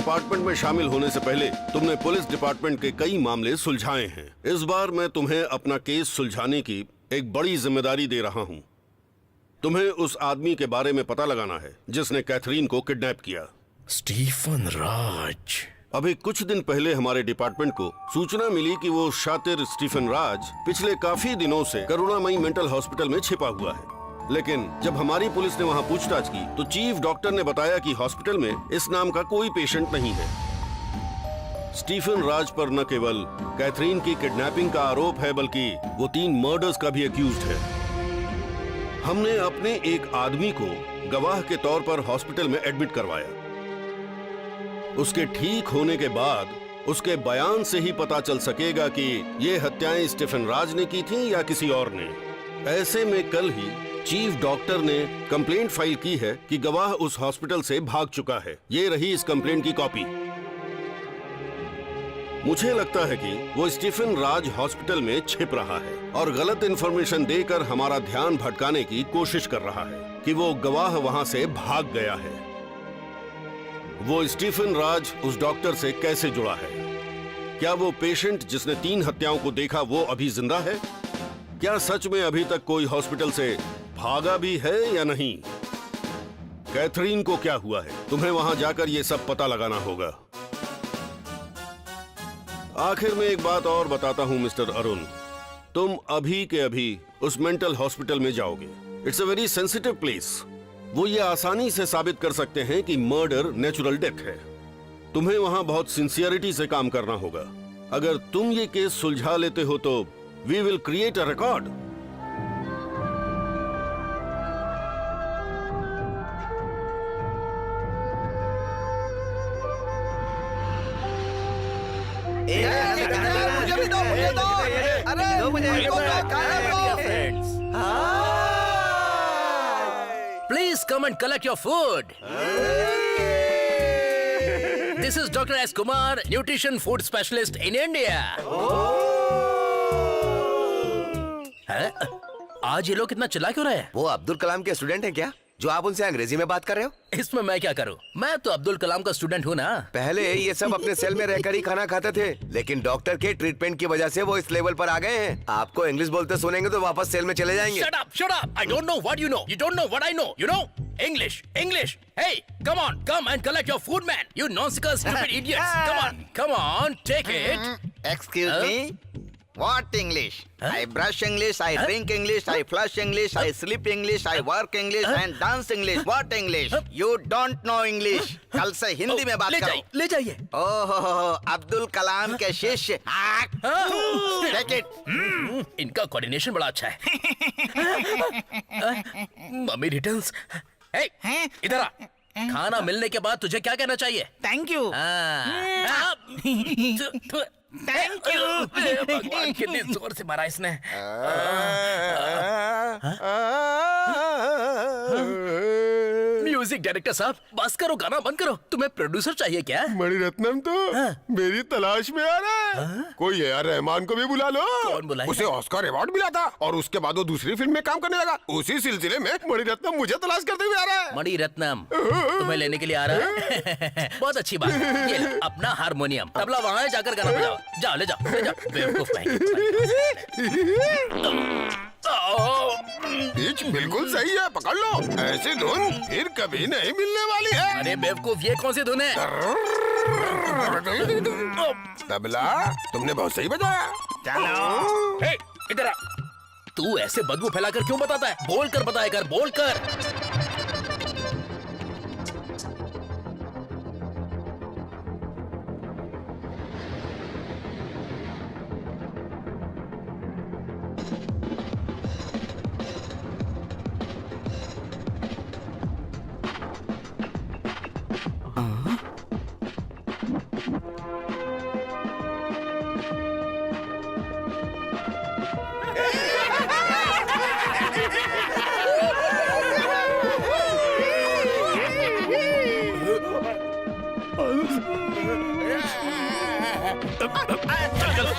Department में शामिल होने से पहले तुमने पुलिस डिपार्टमेंट के कई मामले सुलझाए हैं। इस बार मैं तुम्हें अपना केस सुलझाने की एक बड़ी जिम्मेदारी दे रहा हूँ। तुम्हें उस आदमी के बारे में पता लगाना है जिसने कैथरीन को किडनैप किया। स्टीफन राज। अभी कुछ दिन पहले हमारे डिपार्टमेंट को सूचना मिली कि वो शातिर स्टीफन राज पिछले काफी दिनों से करुणामयी मेंटल हॉस्पिटल में छिपा हुआ है। लेकिन जब हमारी पुलिस ने वहां पूछताछ की तो चीफ डॉक्टर ने बताया कि हॉस्पिटल में इस नाम का कोई पेशेंट नहीं है। स्टीफन राज पर न केवल कैथरीन की किडनैपिंग का आरोप है बल्कि वो 3 मर्डर्स का भी एक्यूज्ड है। हमने अपने एक आदमी को गवाह के तौर पर हॉस्पिटल में एडमिट करवाया। उसके ठीक होने के बाद उसके बयान से ही पता चल सकेगा कि ये हत्याएं स्टीफन राज ने की थीं या किसी और ने। ऐसे में कल ही चीफ डॉक्टर ने कंप्लेंट फाइल की है कि गवाह उस हॉस्पिटल से भाग चुका है। ये रही इस कंप्लेंट की कॉपी। मुझे लगता है कि वो स्टीफन राज हॉस्पिटल में छिप रहा है और गलत इंफॉर्मेशन देकर हमारा ध्यान भटकाने की कोशिश कर रहा है कि वो गवाह वहां से भाग गया है। वो स्टीफन राज उस डॉक्टर से कैसे जुड़ा है? क्या वो पेशेंट जिसने 3 हत्याओं को देखा वो अभी जिंदा है? क्या सच में अभी तक कोई हॉस्पिटल से भागा भी है या नहीं? कैथरीन को क्या हुआ है? तुम्हें वहां जाकर ये सब पता लगाना होगा। आखिर में एक बात और बताता हूं मिस्टर अरुण, तुम अभी के अभी उस मेंटल हॉस्पिटल में जाओगे। It's a very sensitive place. वो ये आसानी से साबित कर सकते हैं कि मर्डर नेचुरल डेथ है। तुम्हें वहां बहुत सिंसियरिटी से काम करना होगा। अगर तुम ये केस सुलझा लेते हो तो we will create a record. मुझे दो। अरे मुझे Please come and collect your food. This is Dr. S. Kumar, nutrition food specialist in India. आज ये लोग कितना चिल्ला क्यों रहे हैं? वो अब्दुल कलाम के स्टूडेंट हैं क्या, जो आप उनसे अंग्रेजी में बात कर रहे हो? इसमें मैं क्या करूं? मैं तो अब्दुल कलाम का स्टूडेंट हूं ना। पहले ये सब अपने सेल में रहकर ही खाना खाते थे, लेकिन डॉक्टर के ट्रीटमेंट की वजह से वो इस लेवल पर आ गए हैं। आपको इंग्लिश बोलते सुनेंगे तो वापस सेल में चले जाएंगे। Shut up, shut up. I don't know what you know. You don't know what I know. You know? English, English. Hey, come on, come and collect your food, man. You nonsense, stupid idiots. Come on, take it. Excuse me? What English? I brush English, I drink English, I flush English, I sleep English, I work English and dance English. What English? You don't know English. कल से हिंदी में बात करो। ले जाइए। ओहो, अब्दुल कलाम के शिष्य। Take it. इनका कोऑर्डिनेशन बड़ा अच्छा है। Mummy returns. Hey, इधर आ। खाना मिलने के बाद तुझे क्या कहना चाहिए? Thank you. Thank you. भगवान कितनी जोर से मारा इसने। म्यूजिक डायरेक्टर साहब, बस करो, गाना बंद करो। तुम्हें प्रोड्यूसर चाहिए क्या? मणिरत्नम तो मेरी तलाश में आ रहा है। कोई ए.आर. रहमान को भी बुला लो। कौन बुलाएगा? उसे ऑस्कर अवार्ड मिला था और उसके बाद वो दूसरी फिल्म में काम करने लगा। उसी सिलसिले में मणिरत्नम मुझे तलाश करते हुए आ रहा है। मणिरत्नम तुम्हें लेने के लिए आ रहा है? बहुत अच्छी बात है। ये लो, अपना हारमोनियम, तबला वहाँ है, जाकर गाना बजाओ। जाओ, ले जाओ, ले जाओ। बेवकूफ पिच बिल्कुल सही है, पकड़ लो। ऐसी धुन फिर कभी नहीं मिलने वाली है। अरे बेवकूफ, ये कौन सी धुन है? तबला तुमने बहुत सही बजाया। चलो। हे, इधर आ। तू ऐसे बदबू फैलाकर क्यों बताता है? बोल कर बताया कर, बोल कर।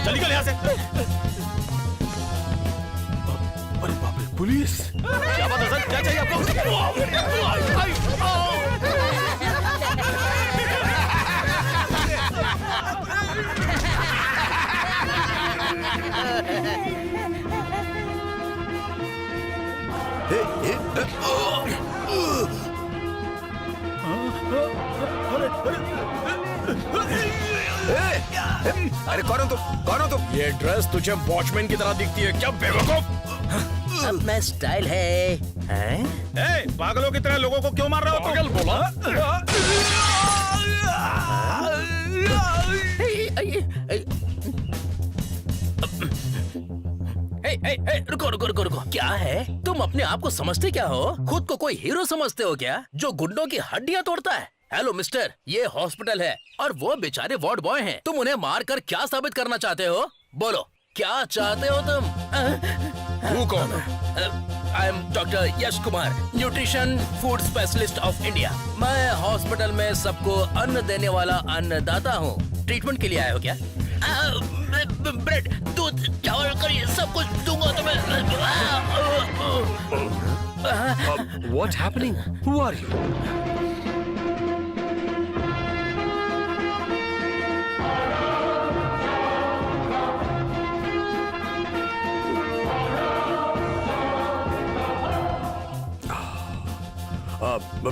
चल निकल यहाँ से। अरे बाप रे, पुलिस! क्या बात है सर, क्या चाहिए आपको? अरे कौन हो तुम? कौन हो तुम? ये ड्रेस तुझे वॉचमैन की तरह दिखती है क्या बेवकूफ? अब मैं स्टाइल है ए, पागलों की तरह लोगों को क्यों मार रहे हो? पागल बोला? रुको रुको रुको रुको, क्या है? तुम अपने आप को समझते क्या हो? खुद को कोई हीरो समझते हो क्या, जो गुंडों की हड्डियां तोड़ता है? हेलो मिस्टर, ये हॉस्पिटल है और वो बेचारे वार्ड बॉय हैं। तुम उन्हें मार कर क्या साबित करना चाहते हो? बोलो, क्या चाहते हो तुम? तू कौन है? आई am doctor Yash Kumar, nutrition food specialist of India. मैं हॉस्पिटल में सबको अन्न देने वाला अन्नदाता हूँ। ट्रीटमेंट के लिए आए हो क्या? ब्रेड, दूध, चावल, करी सब कुछ दूंगा तुम्हें। What's happening? Who are you?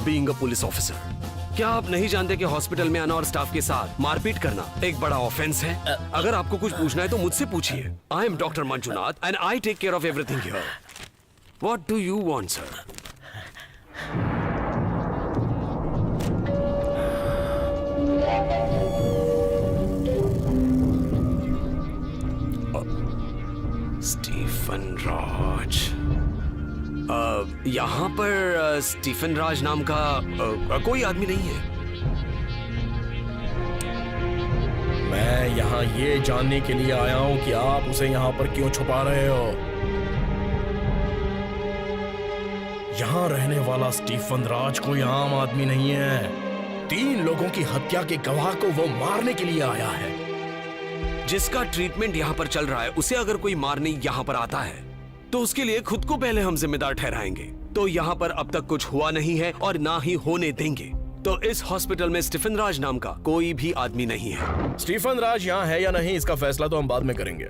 Being a police officer, क्या आप नहीं जानते कि हॉस्पिटल में आना और स्टाफ के साथ मारपीट करना एक बड़ा ऑफेंस है? अगर आपको कुछ पूछना है तो मुझसे पूछिए। I am doctor Manjunath and I take care of everything here. What do you want sir? Stephen Raj. यहाँ पर स्टीफन राज नाम का कोई आदमी नहीं है। मैं यहाँ ये जानने के लिए आया हूँ कि आप उसे यहाँ पर क्यों छुपा रहे हो। यहाँ रहने वाला स्टीफन राज कोई आम आदमी नहीं है। 3 लोगों की हत्या के गवाह को वो मारने के लिए आया है। जिसका ट्रीटमेंट यहाँ पर चल रहा है, उसे अगर कोई मारने यहाँ पर आता है तो उसके लिए खुद को पहले हम जिम्मेदार ठहराएंगे। तो यहाँ पर अब तक कुछ हुआ नहीं है और ना ही होने देंगे। तो इस हॉस्पिटल में स्टीफन राज नाम का कोई भी आदमी नहीं है। स्टीफन राज यहाँ है या नहीं, इसका फैसला तो हम बाद में करेंगे।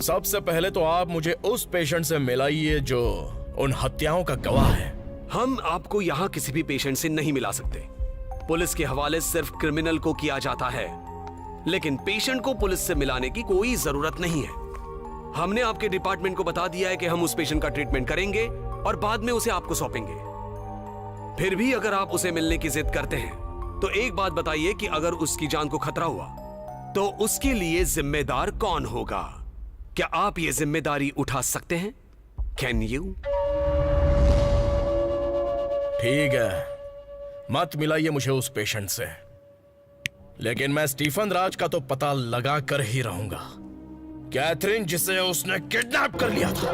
सबसे पहले तो आप मुझे उस पेशेंट से मिलाइए जो उन हत्याओं का गवाह है। हम आपको यहाँ किसी भी पेशेंट से नहीं मिला सकते। पुलिस के हवाले सिर्फ क्रिमिनल को किया जाता है, लेकिन पेशेंट को पुलिस से मिलाने की कोई जरूरत नहीं है। हमने आपके डिपार्टमेंट को बता दिया है कि हम उस पेशेंट का ट्रीटमेंट करेंगे और बाद में उसे आपको सौंपेंगे। फिर भी अगर आप उसे मिलने की जिद करते हैं तो एक बात बताइए कि अगर उसकी जान को खतरा हुआ तो उसके लिए जिम्मेदार कौन होगा? क्या आप ये जिम्मेदारी उठा सकते हैं? Can you? ठीक है, मत मिलाइए मुझे उस पेशेंट से, लेकिन मैं स्टीफन राज का तो पता लगा कर ही रहूंगा। कैथरीन, जिसे उसने किडनैप कर लिया था,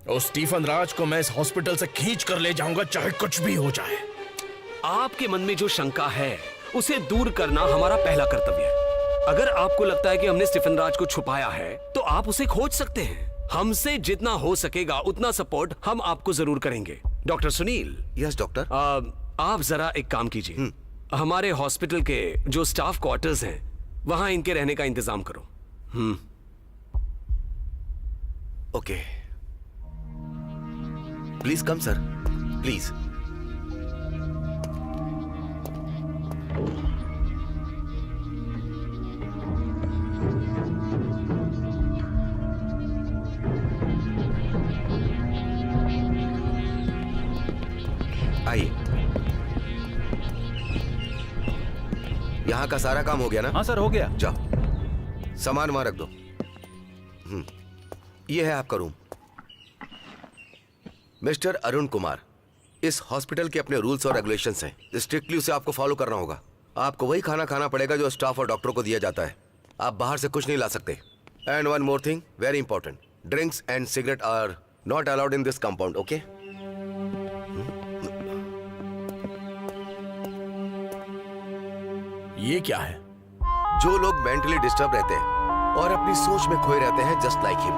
उस स्टीफन राज को मैं इस हॉस्पिटल से खींच कर ले जाऊंगा, चाहे कुछ भी हो जाए। आपके मन में जो शंका है उसे दूर करना हमारा पहला कर्तव्य है। अगर आपको लगता है कि हमने स्टीफन राज को छुपाया है तो आप उसे खोज सकते हैं। हमसे जितना हो सकेगा उतना सपोर्ट हम आपको जरूर करेंगे। डॉक्टर सुनील। Yes doctor. आप जरा एक काम कीजिए, हमारे हॉस्पिटल के जो स्टाफ क्वार्टर्स हैं वहां इनके रहने का इंतजाम करो। Okay, please come sir, please. आइए। यहाँ का सारा काम हो गया ना? हाँ सर, हो गया। जाओ, सामान वहां रख दो। ये है आपका रूम। मिस्टर अरुण कुमार, इस हॉस्पिटल के अपने रूल्स और रेगुलेशंस हैं। स्ट्रिक्टली उसे आपको फॉलो करना होगा। आपको वही खाना खाना पड़ेगा जो स्टाफ और डॉक्टरों को दिया जाता है। आप बाहर से कुछ नहीं ला सकते। And one more thing, very important, drinks and cigarette are not allowed in this compound, okay? ये क्या है? जो लोग मेंटली डिस्टर्ब रहते हैं और अपनी सोच में खोए रहते हैं, जस्ट लाइक हिम।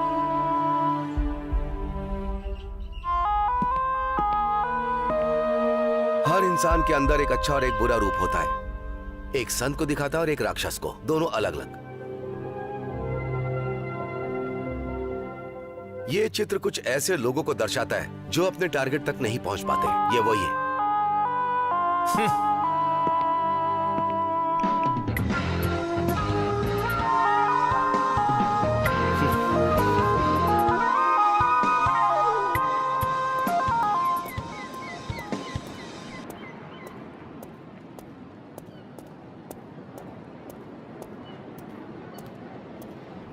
हर इंसान के अंदर एक अच्छा और एक बुरा रूप होता है। एक संत को दिखाता है और एक राक्षस को, दोनों अलग अलग। ये चित्र कुछ ऐसे लोगों को दर्शाता है जो अपने टारगेट तक नहीं पहुंच पाते। ये वही है।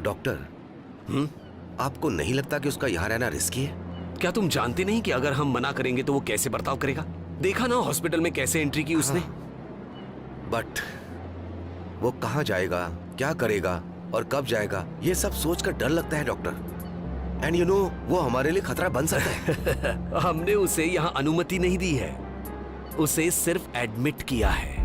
डॉक्टर, आपको नहीं लगता कि उसका यहाँ रहना रिस्की है? क्या तुम जानते नहीं कि अगर हम मना करेंगे तो वो कैसे बर्ताव करेगा? देखा ना हॉस्पिटल में कैसे एंट्री की उसने। बट वो कहाँ जाएगा, क्या करेगा और कब जाएगा, ये सब सोचकर डर लगता है डॉक्टर। एंड यू नो, वो हमारे लिए खतरा बन सकता है। हमने उसे यहाँ अनुमति नहीं दी है, उसे सिर्फ एडमिट किया है।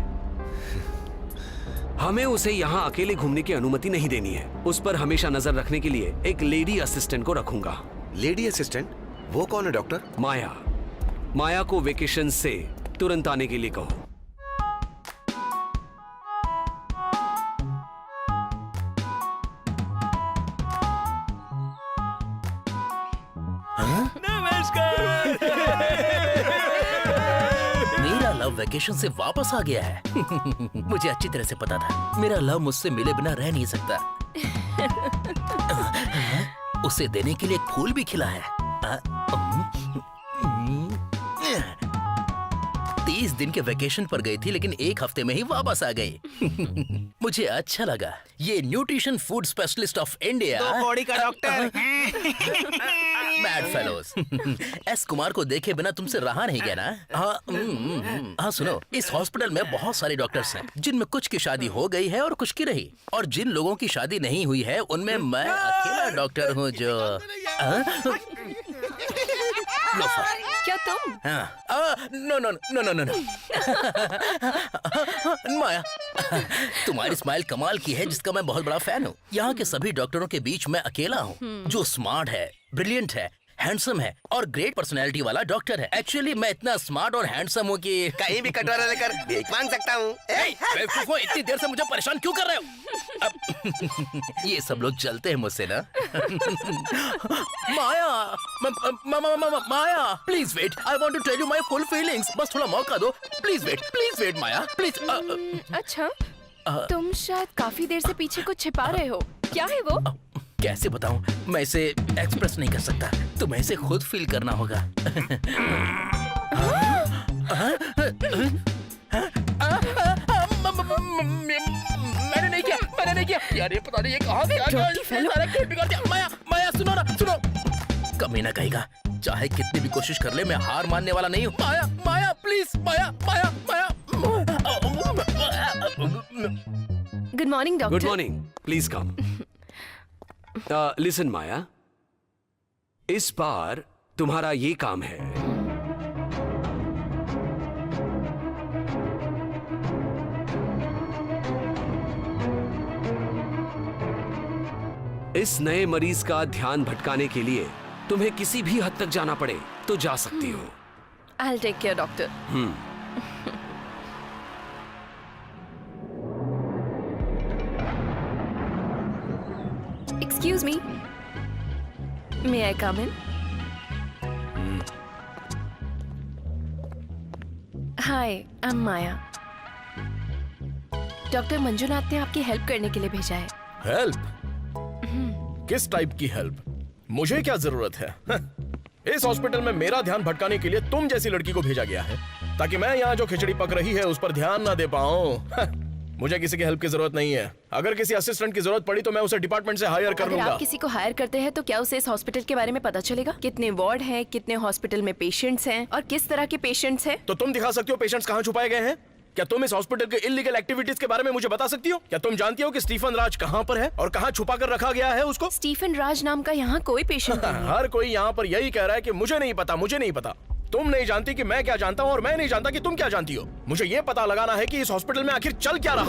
हमें उसे यहाँ अकेले घूमने की अनुमति नहीं देनी है। उस पर हमेशा नजर रखने के लिए एक लेडी असिस्टेंट को रखूंगा। Lady assistant? वो कौन है डॉक्टर? माया। माया को वेकेशन से तुरंत आने के लिए कहो। मेरा लव वेकेशन से वापस आ गया है। मुझे अच्छी तरह से पता था मेरा लव मुझसे मिले बिना रह नहीं सकता। उसे देने के लिए एक फूल भी खिला है। 30 दिन के वेकेशन पर गई थी लेकिन एक हफ्ते में ही वापस आ गई। मुझे अच्छा लगा। ये nutrition food specialist of India, दो कौड़ी का doctor. Mad fellows. S Kumar को देखे बिना तुमसे रहा नहीं गया ना? हाँ सुनो, इस हॉस्पिटल में बहुत सारे डॉक्टर्स हैं जिनमें कुछ की शादी हो गई है और कुछ की रही, और जिन लोगों की शादी नहीं हुई है उनमें मैं अकेला डॉक्टर हूँ जो क्या तुम? No no no no no no. Maya, तुम्हारी स्माइल कमाल की है जिसका मैं बहुत बड़ा फैन हूँ। यहाँ के सभी डॉक्टरों के बीच मैं अकेला हूँ जो स्मार्ट है, ब्रिलियंट है, हैंडसम है और ग्रेट पर्सनैलिटी वाला डॉक्टर है। एक्चुअली मैं इतना स्मार्ट और हैंडसम हूँ कि कहीं भी कटोरा लेकर भीख मांग सकता हूँ। बेवकूफो, इतनी देर से मुझे परेशान क्यों कर रहे हो? ये सब लोग चलते हैं मुझसे ना। Maya, Maya, please wait, I want to tell you my full feelings. बस थोड़ा मौका दो, प्लीज वेट माया, प्लीज। अच्छा, तुम शायद काफी देर से पीछे कुछ छिपा रहे हो। क्या है वो? कैसे बताऊं? मैं इसे एक्सप्रेस नहीं कर सकता, तुम्हें इसे खुद फील करना होगा। मैंने नहीं किया यार, ये पता नहीं ये कहाँ से आ गया, सारा खेल बिगाड़ दिया। माया सुनो, कमीना कहेगा। चाहे कितनी भी कोशिश कर ले, मैं हार मानने वाला नहीं हूँ। Maya please, Maya. Good morning doctor. Good morning, please come. Listen Maya, इस बार तुम्हारा ये काम है। इस नए मरीज का ध्यान भटकाने के लिए तुम्हें किसी भी हद तक जाना पड़े तो जा सकती हो। I'll take care, doctor. Excuse me. May I come in? Hi, I'm Maya. Doctor Manjunath ने आपकी हेल्प करने के लिए भेजा है। हेल्प? किस टाइप की हेल्प? मुझे क्या जरूरत है? इस हॉस्पिटल में मेरा ध्यान भटकाने के लिए तुम जैसी लड़की को भेजा गया है ताकि मैं यहाँ जो खिचड़ी पक रही है उस पर ध्यान ना दे पाऊं। मुझे किसी की हेल्प की जरूरत नहीं है। अगर किसी असिस्टेंट की जरूरत पड़ी तो मैं उसे डिपार्टमेंट से हायर कर अगर लूंगा। आप किसी को हायर करते हैं तो क्या उसे इस हॉस्पिटल के बारे में पता चलेगा? कितने वार्ड हैं, कितने हॉस्पिटल में पेशेंट्स हैं और किस तरह के पेशेंट्स हैं? तो तुम दिखा सकती हो पेशेंट्स कहाँ छुपाए गए हैं? क्या तुम इस हॉस्पिटल के इलीगल एक्टिविटीज के बारे में मुझे बता सकती हो? क्या तुम जानती हो कि स्टीफन राज कहाँ पर है और कहाँ छुपा कर रखा गया है उसको? स्टीफन राज नाम का यहाँ कोई पेशेंट नहीं है। हर कोई यहाँ पर यही कह रहा है कि मुझे नहीं पता। तुम नहीं जानती कि मैं क्या जानता हूँ और मैं नहीं जानता कि तुम क्या जानती हो। मुझे ये पता लगाना है कि इस हॉस्पिटल में आखिर चल क्या रहा